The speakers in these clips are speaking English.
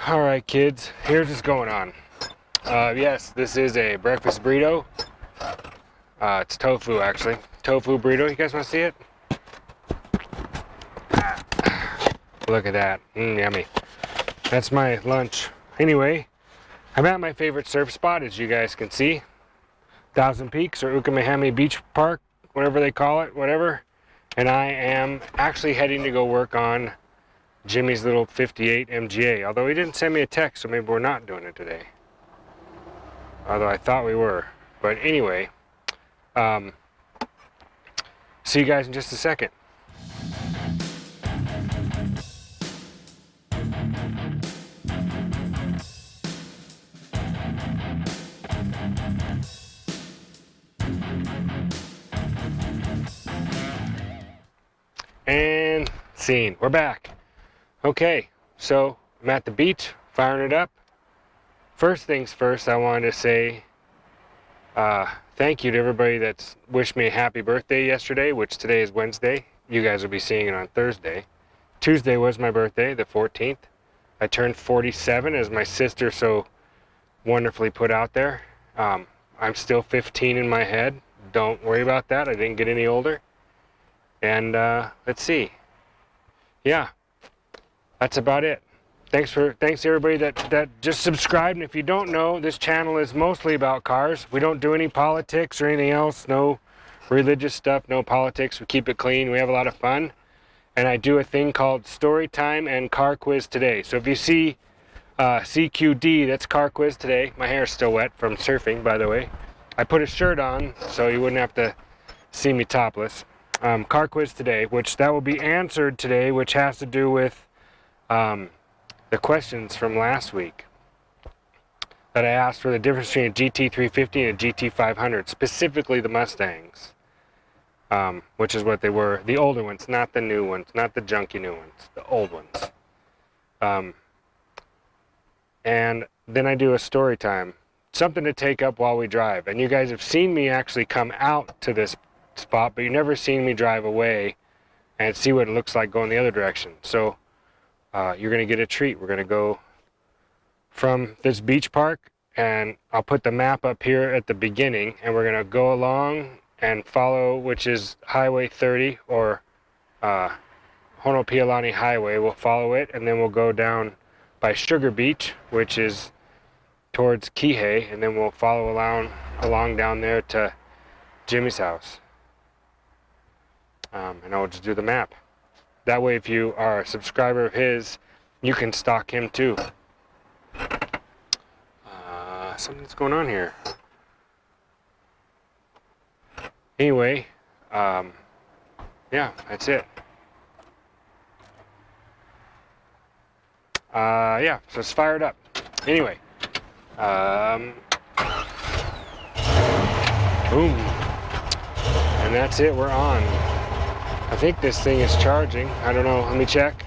Alright kids, here's what's going on. Yes, this is a breakfast burrito. It's tofu actually. Tofu burrito, you guys want to see it? Look at that, yummy. That's my lunch. Anyway, I'm at my favorite surf spot, as you guys can see. Thousand Peaks or Ukamahami Beach Park, whatever they call it, whatever. And I am actually heading to go work on Jimmy's little 58 MGA, although he didn't send me a text, so maybe we're not doing it today. Although I thought we were. But anyway, see you guys in just a second. And scene, we're back. Okay, so I'm at the beach, firing it up. First things first, I wanted to say thank you to everybody that's wished me a happy birthday yesterday, which today is Wednesday. You guys will be seeing it on Thursday. Tuesday was my birthday, the 14th. I turned 47, as my sister so wonderfully put out there. I'm still 15 in my head. Don't worry about that. I didn't get any older. And let's see. Yeah, that's about it. Thanks to everybody that just subscribed. And if you don't know, this channel is mostly about cars. We don't do any politics or anything else. No religious stuff, no politics. We keep it clean. We have a lot of fun. And I do a thing called Story Time and Car Quiz Today. So if you see CQT, that's Car Quiz Today. My hair's still wet from surfing, by the way. I put a shirt on so you wouldn't have to see me topless. Car Quiz Today, which that will be answered today, which has to do with the questions from last week that I asked for the difference between a GT350 and a GT500, specifically the Mustangs, which is what they were, the older ones, not the new ones, not the junky new ones, the old ones. And then I do a story time, something to take up while we drive. And you guys have seen me actually come out to this spot, but you've never seen me drive away and see what it looks like going the other direction. So you're going to get a treat. We're going to go from this beach park, and I'll put the map up here at the beginning, and we're going to go along and follow, which is Highway 30 or Honopialani Highway. We'll follow it, and then we'll go down by Sugar Beach, which is towards Kihei, and then we'll follow along down there to Jimmy's house. And I'll just do the map. That way, if you are a subscriber of his, you can stalk him too. Something's going on here. Anyway, yeah, that's it. Yeah, so let's fire it up. Anyway, boom. And that's it, we're on. I think this thing is charging. I don't know, let me check.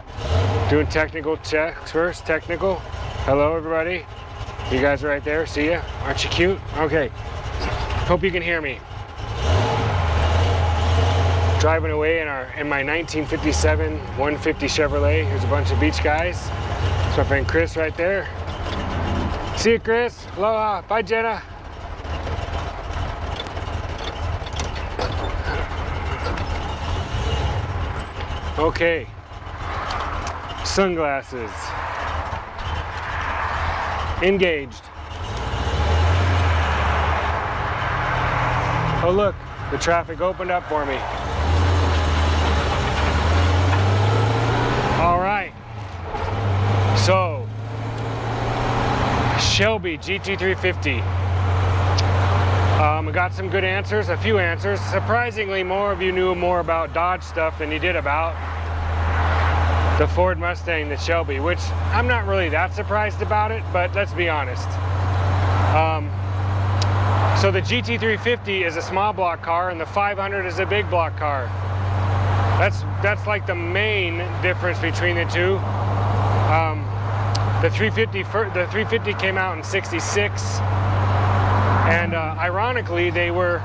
Doing technical checks first, technical. Hello everybody. You guys are right there, see ya? Aren't you cute? Okay, hope you can hear me. Driving away in my 1957 150 Chevrolet. Here's a bunch of beach guys. It's my friend Chris right there. See you, Chris. Aloha. Bye, Jenna. Okay, sunglasses, engaged. Oh look, the traffic opened up for me. All right, so Shelby GT350. I got some good answers, a few answers. Surprisingly, more of you knew more about Dodge stuff than you did about the Ford Mustang, the Shelby, which I'm not really that surprised about it, but let's be honest. So the GT350 is a small block car and the 500 is a big block car. That's like the main difference between the two. The 350 came out in '66. And ironically, they were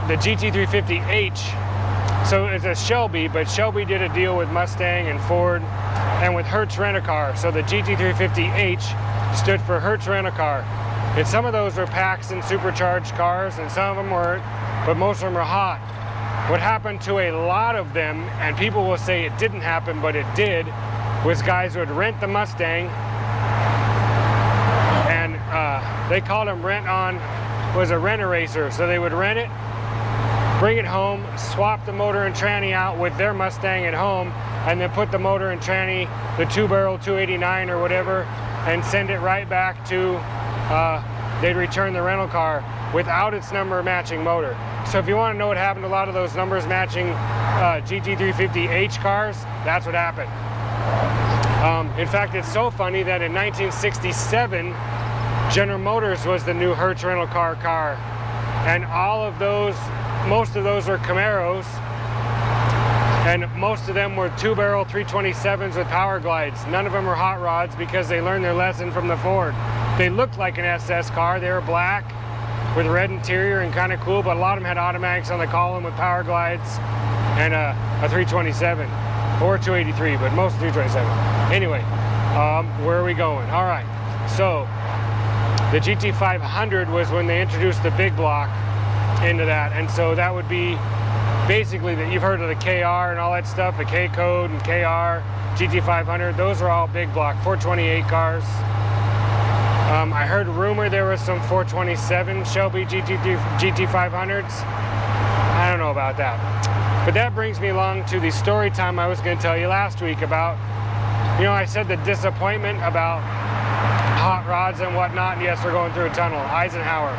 the GT350H. So it's a Shelby, but Shelby did a deal with Mustang and Ford and with Hertz Rent-A-Car. So the GT350H stood for Hertz Rent-A-Car. And some of those were Paxton supercharged cars, and some of them weren't, but most of them were hot. What happened to a lot of them, and people will say it didn't happen, but it did, was guys would rent the Mustang, and they called them was a rent-a-racer. So they would rent it, bring it home, swap the motor and tranny out with their Mustang at home, and then put the motor and tranny, the 2-barrel 289 or whatever, and send it right back to, they'd return the rental car without its number matching motor. So if you want to know what happened to a lot of those numbers matching GT350H cars, that's what happened. In fact, it's so funny that in 1967, General Motors was the new Hertz rental car, and all of those, most of those were Camaros, and most of them were 2-barrel 327s with power glides. None of them were hot rods because they learned their lesson from the Ford. They looked like an SS car. They were black with red interior and kind of cool, but a lot of them had automatics on the column with power glides and a 327 or 283, but most 327. Anyway, where are we going? All right, so the GT500 was when they introduced the big block into that, and so that would be basically that you've heard of the KR and all that stuff, the K code and KR, GT500. Those are all big block 428 cars. I heard rumor there was some 427 Shelby GT500s. I don't know about that. But that brings me along to the story time I was going to tell you last week about, you know, I said the disappointment about hot rods and whatnot. And yes, we're going through a tunnel. Eisenhower.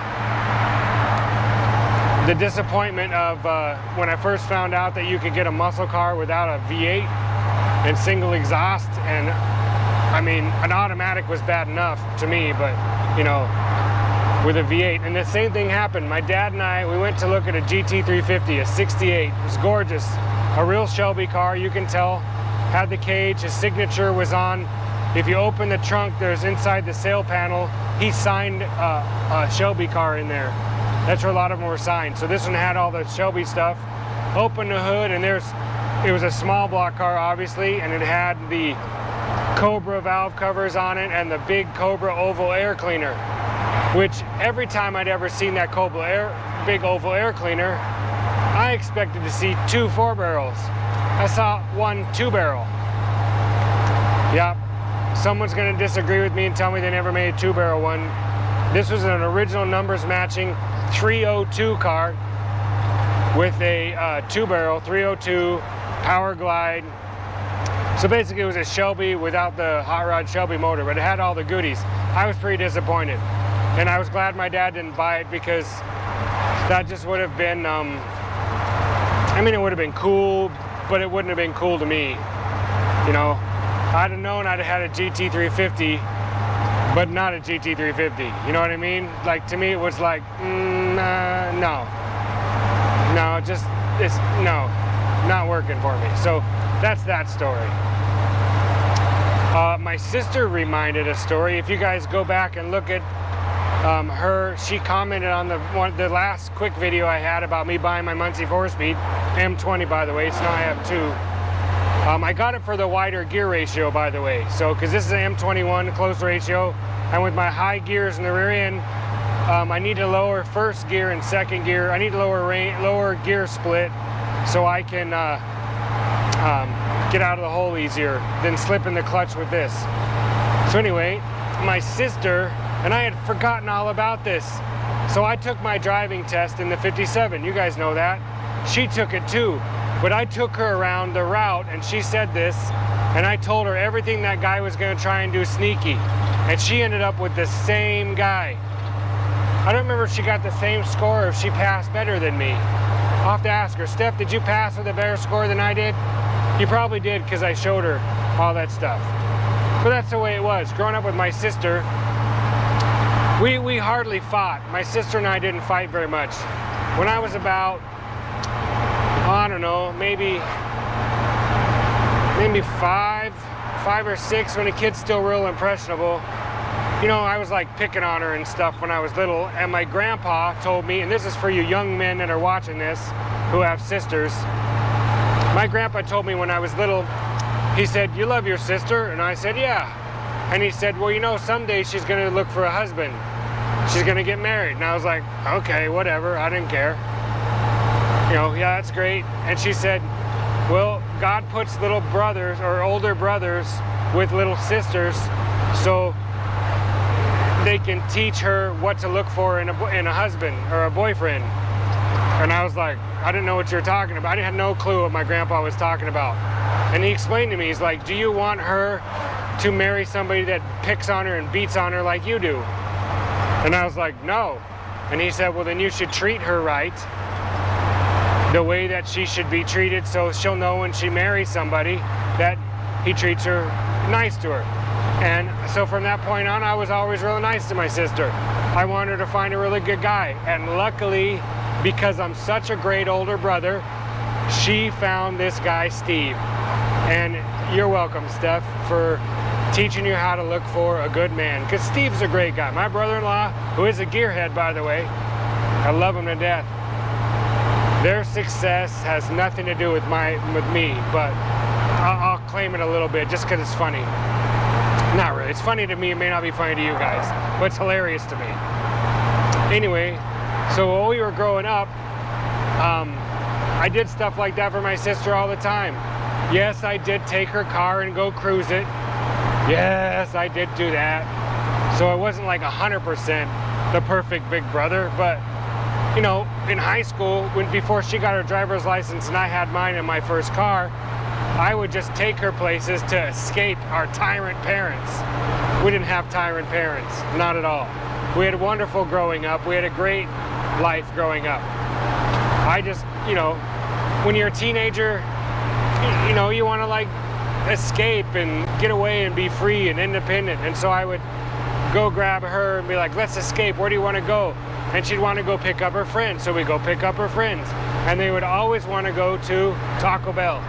The disappointment of when I first found out that you could get a muscle car without a V8 and single exhaust, and I mean, an automatic was bad enough to me, but, you know, with a V8. And the same thing happened. My dad and I, we went to look at a GT350, a 68. It was gorgeous. A real Shelby car, you can tell. Had the cage, his signature was on. If you open the trunk, there's inside the sail panel, he signed a Shelby car in there. That's where a lot of them were signed. So this one had all the Shelby stuff. Open the hood, and it was a small block car, obviously, and it had the Cobra valve covers on it and the big Cobra oval air cleaner, which every time I'd ever seen that big oval air cleaner, I expected to see 2 4-barrels. I saw 1 2-barrel. Yep, someone's going to disagree with me and tell me they never made a 2-barrel one. This was an original numbers matching 302 car with a 2-barrel 302 power glide. So basically it was a Shelby without the hot rod Shelby motor, but it had all the goodies. I was pretty disappointed, and I was glad my dad didn't buy it, because that just would have been, I mean, it would have been cool, but it wouldn't have been cool to me. You know, I'd have known I'd have had a GT350, but not a GT350. You know what I mean? Like, to me it was like, no, not working for me. So that's that story. My sister reminded a story. If you guys go back and look at her, she commented on the last quick video I had about me buying my Muncie 4-speed, M20 by the way, so now I have 2. I got it for the wider gear ratio, by the way, so because this is an M21 close ratio, and with my high gears in the rear end, I need to lower first gear and second gear. I need to lower gear split so I can get out of the hole easier than slipping the clutch with this. So anyway, my sister, and I had forgotten all about this, so I took my driving test in the 57. You guys know that. She took it too, but I took her around the route, and she said this, and I told her everything that guy was going to try and do sneaky, and she ended up with the same guy. I don't remember if she got the same score or if she passed better than me. I'll have to ask her. Steph, did you pass with a better score than I did? You probably did, because I showed her all that stuff. But that's the way it was. Growing up with my sister, we hardly fought. My sister and I didn't fight very much. When I was about, I don't know, maybe 5 or 6, when the kid's still real impressionable, you know, I was like picking on her and stuff when I was little, and my grandpa told me, and this is for you young men that are watching this who have sisters, my grandpa told me when I was little, he said, you love your sister? And I said, yeah. And he said, well, you know, someday she's going to look for a husband. She's going to get married. And I was like, okay, whatever. I didn't care. You know, yeah, that's great. And she said, well, God puts little brothers or older brothers with little sisters so they can teach her what to look for in a husband or a boyfriend. And I was like, I didn't know what you were talking about. I had no clue what my grandpa was talking about. And he explained to me, he's like, do you want her to marry somebody that picks on her and beats on her like you do? And I was like, no. And he said, well, then you should treat her right, the way that she should be treated, so she'll know when she marries somebody that he treats her nice to her. And so from that point on, I was always really nice to my sister. I wanted her to find a really good guy. And luckily, because I'm such a great older brother, she found this guy, Steve. And you're welcome, Steph, for teaching you how to look for a good man. Because Steve's a great guy. My brother-in-law, who is a gearhead, by the way, I love him to death. Their success has nothing to do with me, but I'll claim it a little bit just because it's funny. Not really. It's funny to me. It may not be funny to you guys, but it's hilarious to me. Anyway, so while we were growing up, I did stuff like that for my sister all the time. Yes, I did take her car and go cruise it. Yes, I did do that. So it wasn't like 100% the perfect big brother, but you know, in high school, before she got her driver's license and I had mine in my first car, I would just take her places to escape our tyrant parents. We didn't have tyrant parents, not at all. We had wonderful growing up. We had a great life growing up. I just, you know, when you're a teenager, you know, you want to like escape and get away and be free and independent. And so I would go grab her and be like, let's escape. Where do you want to go? And she'd want to go pick up her friends. So we'd go pick up her friends. And they would always want to go to Taco Bell.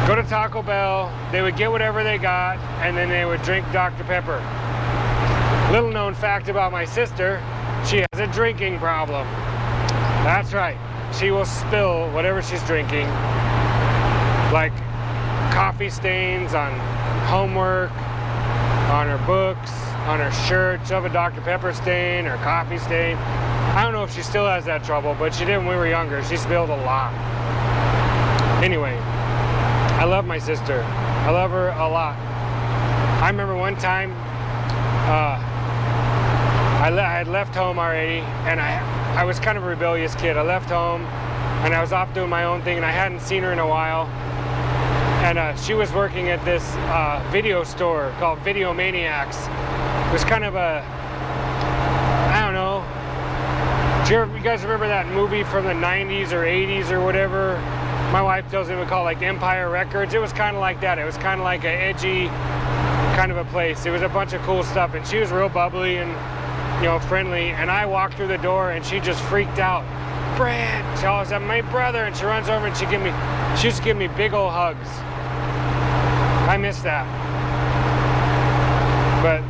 Go to Taco Bell, they would get whatever they got, and then they would drink Dr. Pepper. Little known fact about my sister, she has a drinking problem. That's right, she will spill whatever she's drinking, like coffee stains on homework, on her books, on her shirt. She'll have a Dr. Pepper stain or coffee stain. I don't know if she still has that trouble, but she did when we were younger. She spilled a lot. Anyway, I love my sister. I love her a lot. I remember one time I had left home already, and I was kind of a rebellious kid. I left home and I was off doing my own thing, and I hadn't seen her in a while. And she was working at this video store called Video Maniacs. It was kind of a, I don't know. Do you guys remember that movie from the 90s or 80s or whatever? My wife tells me we call it like Empire Records. It was kind of like that. It was kind of like an edgy kind of a place. It was a bunch of cool stuff, and she was real bubbly and, you know, friendly. And I walked through the door and she just freaked out. Brad, she always said, my brother, and she runs over and she used to give me big old hugs. I miss that. But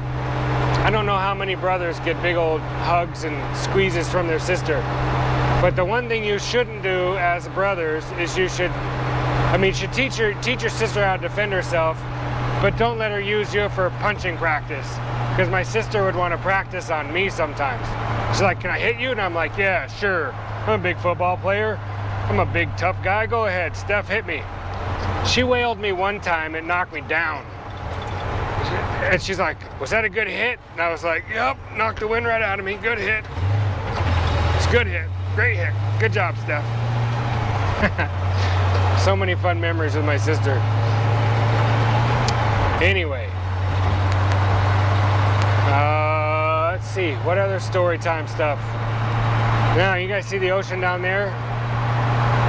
I don't know how many brothers get big old hugs and squeezes from their sister. But the one thing you shouldn't do as brothers is you should teach your sister how to defend herself, but don't let her use you for punching practice. Because my sister would want to practice on me sometimes. She's like, can I hit you? And I'm like, yeah, sure. I'm a big football player. I'm a big tough guy. Go ahead, Steph, hit me. She wailed me one time and knocked me down. And she's like, was that a good hit? And I was like, yep, knocked the wind right out of me. Good hit. It's a good hit. Great hit. Good job, Steph. So many fun memories with my sister. Anyway. Let's see. What other story time stuff? Now, you guys see the ocean down there?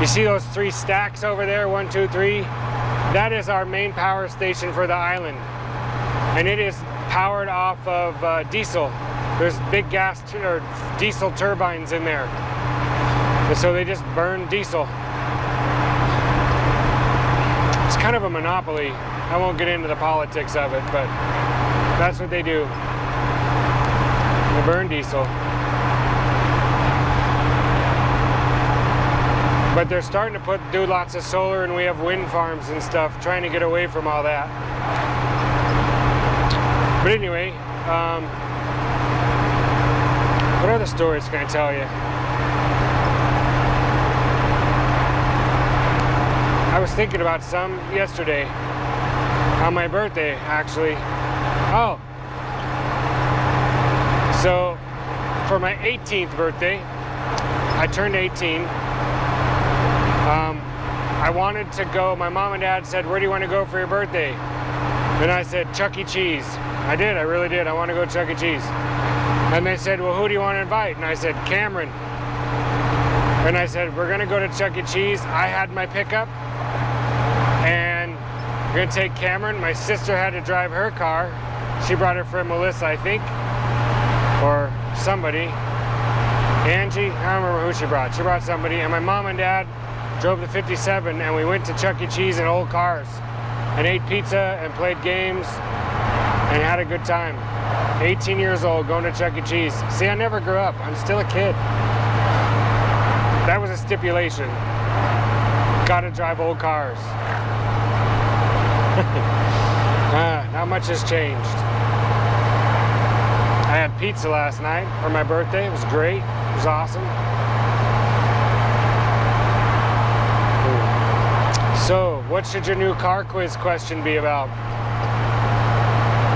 You see those 3 stacks over there? 1, 2, 3? That is our main power station for the island. And it is powered off of diesel. There's big gas or diesel turbines in there. And so they just burn diesel. It's kind of a monopoly. I won't get into the politics of it, but that's what they do. They burn diesel. But they're starting to do lots of solar, and we have wind farms and stuff, trying to get away from all that. But anyway, what other stories can I tell you? I was thinking about some yesterday, on my birthday, actually. Oh, so for my 18th birthday, I turned 18. I wanted to go, my mom and dad said, where do you want to go for your birthday? And I said, Chuck E. Cheese. I did, I really did. I want to go to Chuck E. Cheese. And they said, well, who do you want to invite? And I said, Cameron. And I said, we're going to go to Chuck E. Cheese. I had my pickup. And we're going to take Cameron. My sister had to drive her car. She brought her friend Melissa, I think. Or somebody. Angie, I don't remember who she brought. She brought somebody. And my mom and dad drove the 57, and we went to Chuck E. Cheese in old cars and ate pizza and played games and had a good time. 18 years old, going to Chuck E. Cheese. See, I never grew up. I'm still a kid. That was a stipulation. Gotta drive old cars. Not much has changed. I had pizza last night for my birthday. It was great. It was awesome. So, what should your new car quiz question be about?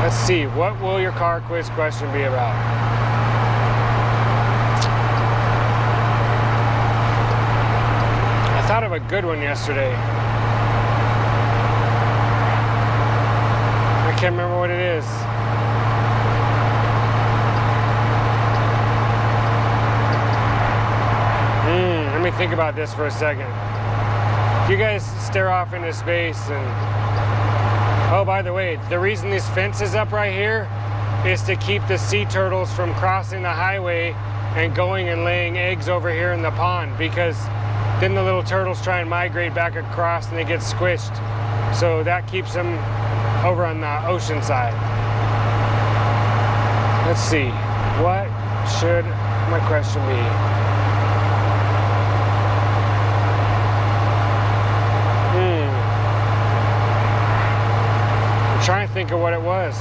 Let's see, what will your car quiz question be about? I thought of a good one yesterday. I can't remember what it is. Let me think about this for a second. You guys stare off into space and... Oh, by the way, the reason this fence is up right here is to keep the sea turtles from crossing the highway and going and laying eggs over here in the pond, because then the little turtles try and migrate back across and they get squished. So that keeps them over on the ocean side. Let's see, what should my question be? Trying to think of what it was.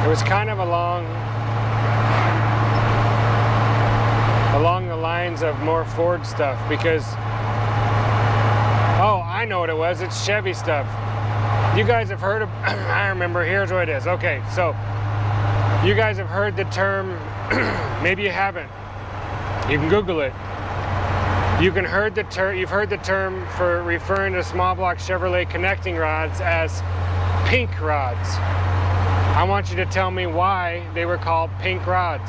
It was kind of along the lines of more Ford stuff, because oh, I know what it was. It's Chevy stuff. You guys have heard of I remember, here's what it is. Okay, so you guys have heard the term, maybe you haven't. You can Google it. You've heard the term for referring to small block Chevrolet connecting rods as pink rods. I want you to tell me why they were called pink rods.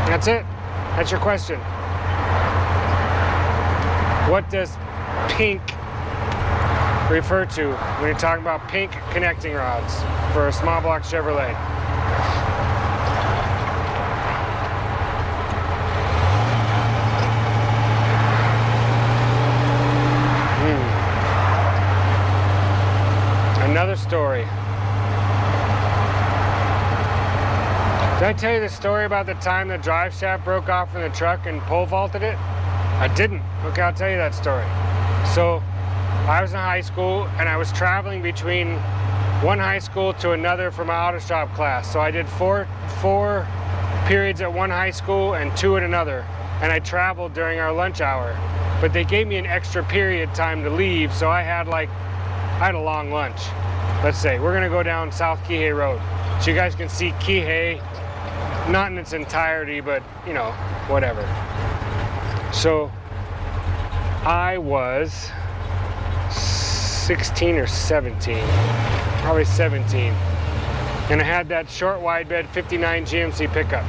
That's it. That's your question. What does pink refer to when you're talking about pink connecting rods for a small block Chevrolet? Another story. Did I tell you the story about the time the drive shaft broke off from the truck and pole vaulted it? I didn't. Okay, I'll tell you that story. So, I was in high school and I was traveling between one high school to another for my auto shop class. So I did four periods at one high school and 2 at another. And I traveled during our lunch hour. But they gave me an extra period time to leave, so I had a long lunch. Let's say we're gonna go down South Kihei Road, so you guys can see Kihei, not in its entirety, but you know, whatever. So I was 16 or 17, probably 17, and I had that short wide bed 59 GMC pickup,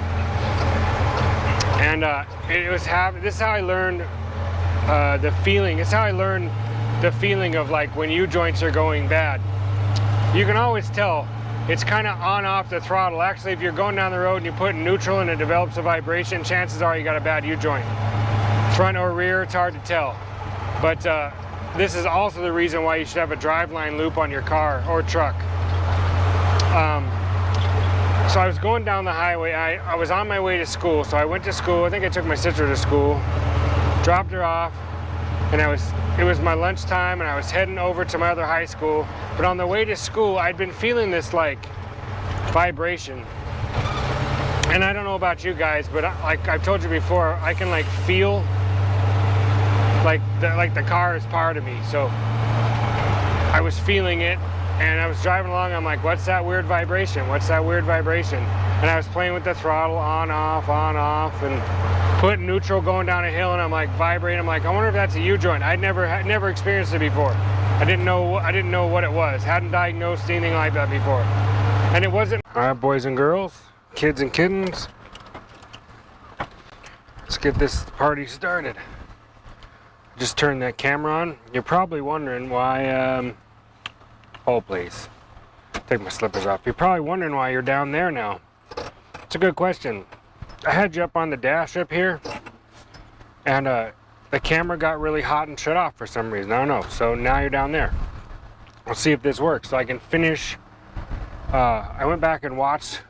and this is how I learned the feeling. It's how I learned the feeling of like when U-joints are going bad. You can always tell. It's kind of on off the throttle. Actually, if you're going down the road and you put in neutral and it develops a vibration, chances are you got a bad U-joint. Front or rear, it's hard to tell. But this is also the reason why you should have a driveline loop on your car or truck. So I was going down the highway. I was on my way to school. So I went to school. I think I took my sister to school, dropped her off, and it was my lunchtime, and I was heading over to my other high school. But on the way to school, I'd been feeling this like vibration. And I don't know about you guys, but like I've told you before, I can like feel like the car is part of me. So I was feeling it, and I was driving along. I'm like, what's that weird vibration? What's that weird vibration? And I was playing with the throttle on, off, and putting neutral going down a hill, and I'm like vibrating. I'm like, I wonder if that's a U-joint. I'd never experienced it before. I didn't know what it was. Hadn't diagnosed anything like that before. And it wasn't. All right, boys and girls, kids and kittens, let's get this party started. Just turn that camera on. You're probably wondering why, hold please. Take my slippers off. You're probably wondering why you're down there now. It's a good question. I had you up on the dash up here, and the camera got really hot and shut off for some reason. I don't know. So now you're down there. Let's see if this works. So I can finish. I went back and watched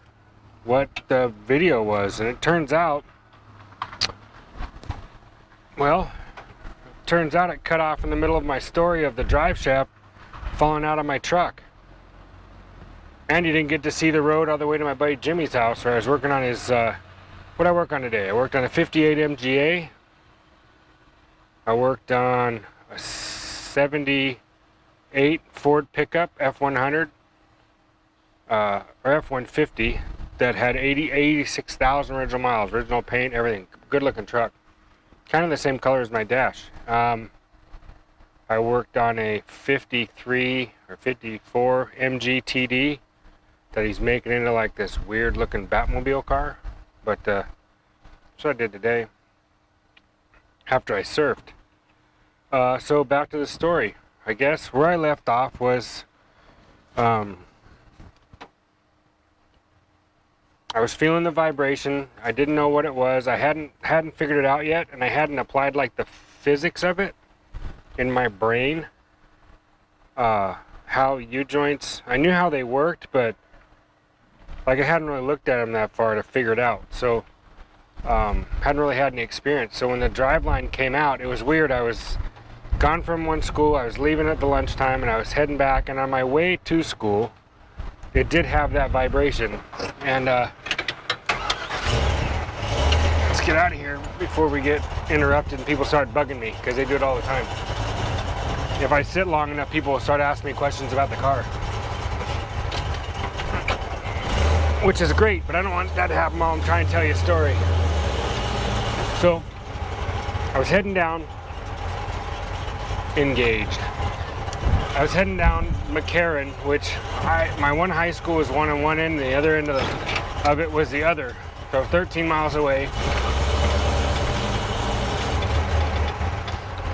what the video was, and it turns out, well, it cut off in the middle of my story of the drive shaft falling out of my truck. And you didn't get to see the road all the way to my buddy Jimmy's house where I was working on his, what did I work on today? I worked on a 58 MGA. I worked on a 78 Ford pickup F100, or F150 that had 86,000 original miles, original paint, everything. Good looking truck. Kind of the same color as my dash. I worked on a 53 or 54 MG TD that he's making into like this weird looking Batmobile car. But that's what I did today after I surfed. So back to the story. I guess where I left off was I was feeling the vibration. I didn't know what it was. I hadn't figured it out yet, and I hadn't applied like the physics of it in my brain. How U-joints, I knew how they worked, but like I hadn't really looked at them that far to figure it out. So hadn't really had any experience. So when the driveline came out, it was weird. I was gone from one school. I was leaving at the lunchtime, and I was heading back, and on my way to school, it did have that vibration. And let's get out of here before we get interrupted and people start bugging me, because they do it all the time. If I sit long enough, people will start asking me questions about the car, which is great, but I don't want that to happen while I'm trying to tell you a story. So I was heading down, engaged. I was heading down McCarran, which my one high school was one on one end, and the other end of it was the other. So 13 miles away.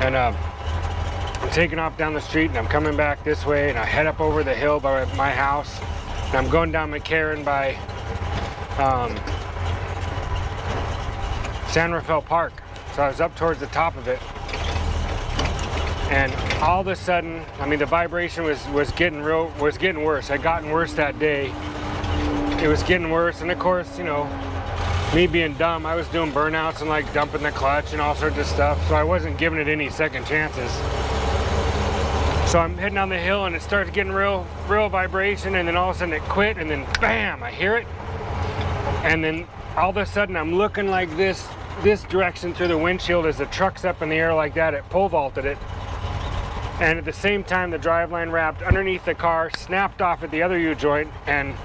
And I'm taking off down the street, and I'm coming back this way, and I head up over the hill by my house, and I'm going down McCarran by San Rafael Park. So I was up towards the top of it. And all of a sudden, I mean, the vibration was getting worse. It had gotten worse that day. It was getting worse, and of course, you know, me being dumb, I was doing burnouts and like dumping the clutch and all sorts of stuff. So I wasn't giving it any second chances. So I'm heading down the hill, and it starts getting real vibration, and then all of a sudden it quit, and then bam, I hear it, and then all of a sudden I'm looking like this direction through the windshield as the truck's up in the air like that. It pole vaulted it. And at the same time, the driveline wrapped underneath the car, snapped off at the other U-joint, and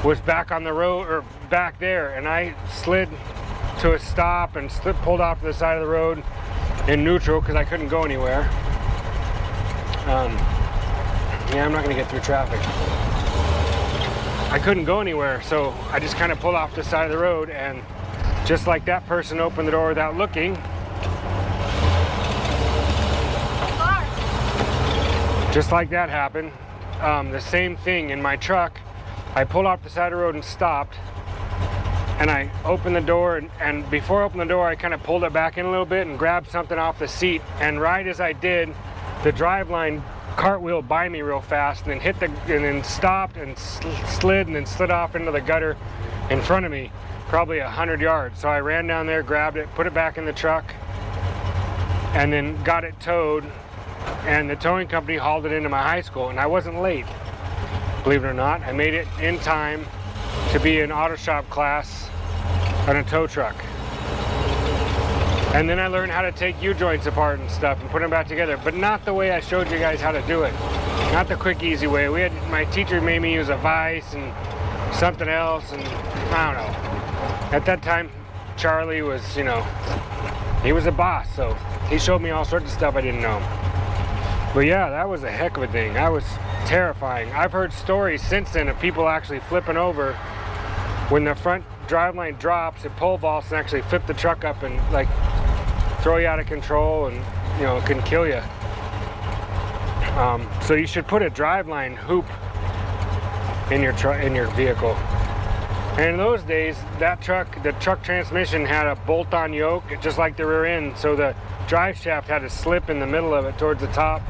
was back on the road, or back there. And I slid to a stop and pulled off to the side of the road in neutral because I couldn't go anywhere. Yeah, I'm not gonna get through traffic. I couldn't go anywhere, so I just kind of pulled off the side of the road, and just like that person opened the door without looking, just like that happened. The same thing in my truck. I pulled off the side of the road and stopped, and I opened the door, and before I opened the door, I kind of pulled it back in a little bit and grabbed something off the seat, and right as I did, the driveline cartwheeled by me real fast and then hit and then stopped and slid and then slid off into the gutter in front of me, probably 100 yards. So I ran down there, grabbed it, put it back in the truck, and then got it towed, and the towing company hauled it into my high school, and I wasn't late, believe it or not. I made it in time to be in auto shop class on a tow truck. And then I learned how to take U-joints apart and stuff and put them back together, but not the way I showed you guys how to do it. Not the quick, easy way. My teacher made me use a vise and something else, and I don't know. At that time, Charlie was, you know, he was a boss, so he showed me all sorts of stuff I didn't know. But yeah, that was a heck of a thing. That was terrifying. I've heard stories since then of people actually flipping over when the front driveline drops, it pole vaults and actually flip the truck up and like throw you out of control, and you know, it can kill you. So you should put a driveline hoop in your vehicle. And in those days, the truck transmission had a bolt-on yoke, just like the rear end, so the drive shaft had a slip in the middle of it towards the top.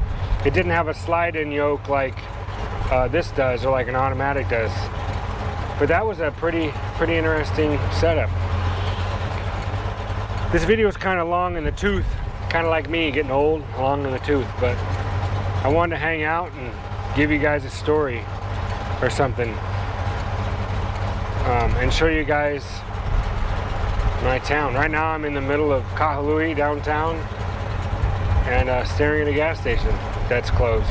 It didn't have a slide-in yoke like this does, or like an automatic does. But that was a pretty interesting setup. This video is kind of long in the tooth, kind of like me getting old, long in the tooth, but I wanted to hang out and give you guys a story or something, and show you guys my town. Right now I'm in the middle of Kahului downtown, and staring at a gas station that's closed.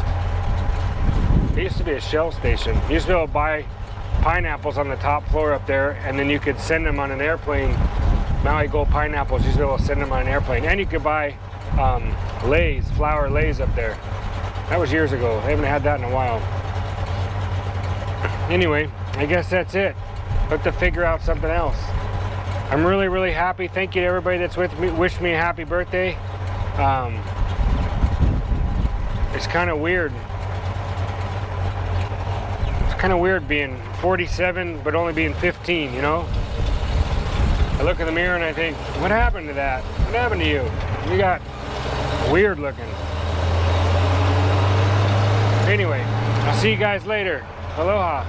It used to be a Shell station. You used to be able to buy pineapples on the top floor up there, and then you could send them on an airplane. Maui Gold pineapples, you used to be able to send them on an airplane, and you could buy Lays, flour Lays up there. That was years ago. I haven't had that in a while. Anyway, I guess that's it. Have to figure out something else. I'm really happy. Thank you to everybody that's with me. Wished me a happy birthday. It's kind of weird. It's kind of weird being 47 but only being 15, you know? I look in the mirror and I think, what happened to that? What happened to you? You got weird looking. Anyway, I'll see you guys later. Aloha.